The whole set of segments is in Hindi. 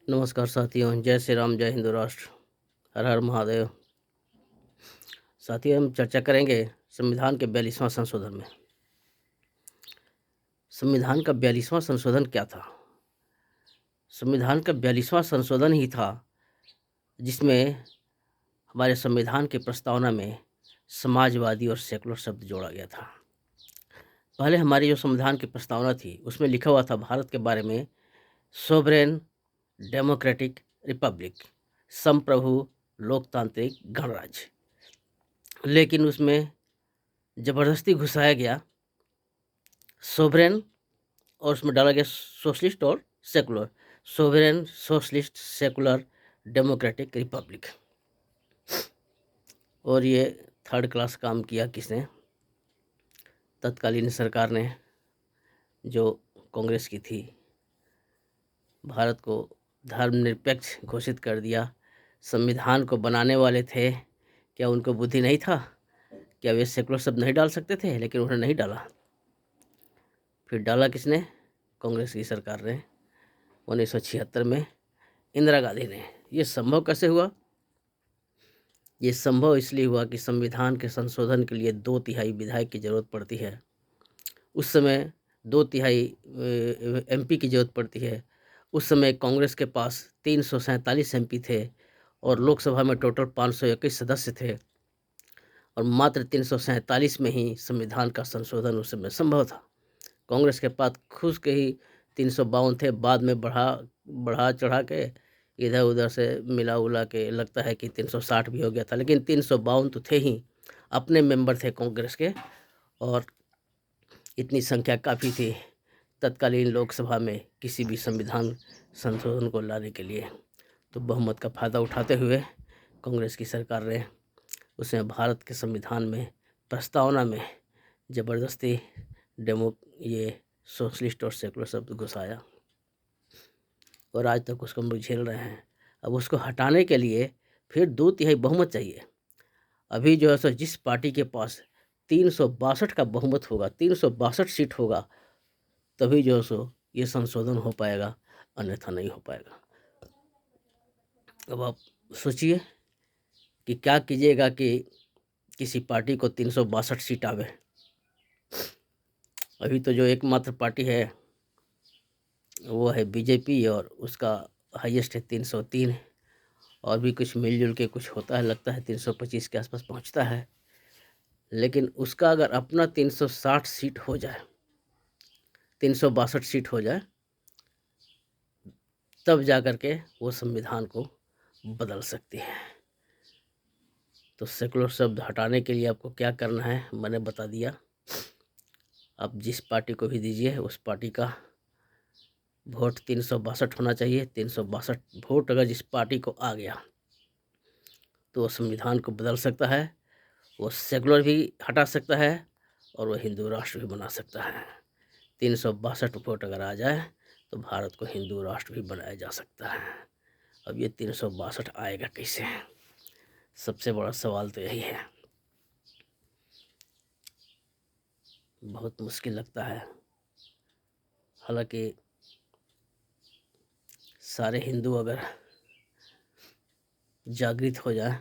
नमस्कार साथियों, जय श्री राम, जय हिंदू राष्ट्र, हर हर महादेव। साथियों, हम चर्चा करेंगे संविधान के 42वां संशोधन में। संविधान का 42वां संशोधन क्या था? संविधान का 42वां संशोधन ही था जिसमें हमारे संविधान की प्रस्तावना में समाजवादी और सेकुलर शब्द जोड़ा गया था। पहले हमारी जो संविधान की प्रस्तावना थी उसमें लिखा हुआ था भारत के बारे में सोवरेन डेमोक्रेटिक रिपब्लिक, संप्रभु लोकतांत्रिक गणराज्य। लेकिन उसमें ज़बरदस्ती घुसाया गया सोवरेन और उसमें डाला गया सोशलिस्ट और secular, sovereign socialist secular democratic Republic. और ये थर्ड क्लास काम किया किसने? तत्कालीन सरकार ने, जो कांग्रेस की थी। भारत को धर्मनिरपेक्ष घोषित कर दिया। संविधान को बनाने वाले थे, क्या उनको बुद्धि नहीं था? क्या वे सेकुलर शब्द नहीं डाल सकते थे? लेकिन उन्होंने नहीं डाला। फिर डाला किसने? कांग्रेस की सरकार ने 1976 में, इंदिरा गांधी ने। ये संभव कैसे हुआ? ये संभव इसलिए हुआ कि संविधान के संशोधन के लिए 2/3 विधायक की ज़रूरत पड़ती है। उस समय 2/3 एमपी की ज़रूरत पड़ती है। उस समय कांग्रेस के पास 347 एमपी थे और लोकसभा में टोटल 521 सदस्य थे और मात्र 347 में ही संविधान का संशोधन उस समय संभव था। कांग्रेस के पास खुद के ही 352 थे, बाद में बढ़ा चढ़ा के इधर उधर से मिला उला के लगता है कि 360 भी हो गया था, लेकिन 352 तो थे ही, अपने मेंबर थे कांग्रेस के। और इतनी संख्या काफ़ी थी तत्कालीन लोकसभा में किसी भी संविधान संशोधन को लाने के लिए। तो बहुमत का फ़ायदा उठाते हुए कांग्रेस की सरकार ने उसमें भारत के संविधान में प्रस्तावना में ज़बरदस्ती ये सोशलिस्ट और सेकुलर शब्द घुसाया और आज तक उसको हम लोग झेल रहे हैं। अब उसको हटाने के लिए फिर 2/3 बहुमत चाहिए। अभी जो है सो जिस पार्टी के पास 362 का बहुमत होगा, 362 सीट होगा, तभी जो है सो ये संशोधन हो पाएगा, अन्यथा नहीं हो पाएगा। अब आप सोचिए कि क्या कीजिएगा कि किसी पार्टी को 362 सीट आवे। अभी तो जो एकमात्र पार्टी है वो है बीजेपी और उसका हाईएस्ट है 303, और भी कुछ मिलजुल के कुछ होता है, लगता है 325 के आसपास पहुंचता है। लेकिन उसका अगर अपना 360 सीट हो जाए, 362 सीट हो जाए, तब जा कर के वो संविधान को बदल सकती है। तो सेकुलर शब्द हटाने के लिए आपको क्या करना है मैंने बता दिया। आप जिस पार्टी को भी दीजिए उस पार्टी का वोट 362 होना चाहिए। 362 वोट अगर जिस पार्टी को आ गया तो वो संविधान को बदल सकता है, वो सेकुलर भी हटा सकता है और वो हिंदू राष्ट्र भी बना सकता है। 362 वोट अगर आ जाए तो भारत को हिंदू राष्ट्र भी बनाया जा सकता है। अब ये 362 आएगा कैसे? सबसे बड़ा सवाल तो यही है। बहुत मुश्किल लगता है। हालांकि सारे हिंदू अगर जागृत हो जाए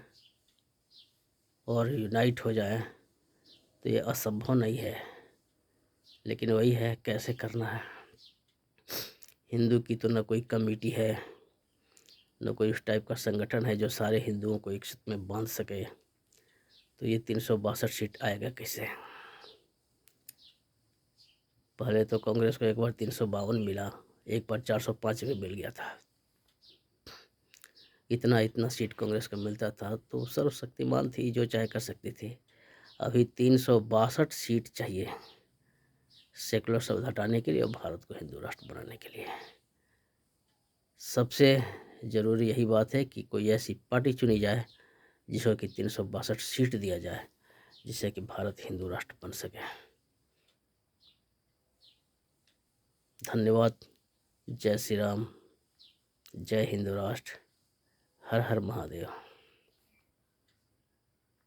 और यूनाइट हो जाए तो ये असंभव नहीं है, लेकिन वही है कैसे करना है। हिंदू की तो न कोई कमेटी है, न कोई उस टाइप का संगठन है जो सारे हिंदुओं को एक सूत्र में बांध सके। तो ये 362 सीट आएगा कैसे? पहले तो कांग्रेस को एक बार 352 मिला, एक बार 405 में मिल गया था। इतना सीट कांग्रेस को मिलता था तो सर्वशक्तिमान थी, जो चाहे कर सकती थी। अभी 362 सीट चाहिए सेकुलर शब्द हटाने के लिए और भारत को हिंदू राष्ट्र बनाने के लिए। सबसे ज़रूरी यही बात है कि कोई ऐसी पार्टी चुनी जाए जिसको कि 362 सीट दिया जाए, जिससे कि भारत हिंदू राष्ट्र बन सके। धन्यवाद। जय श्री राम, जय हिंदू राष्ट्र, हर हर महादेव।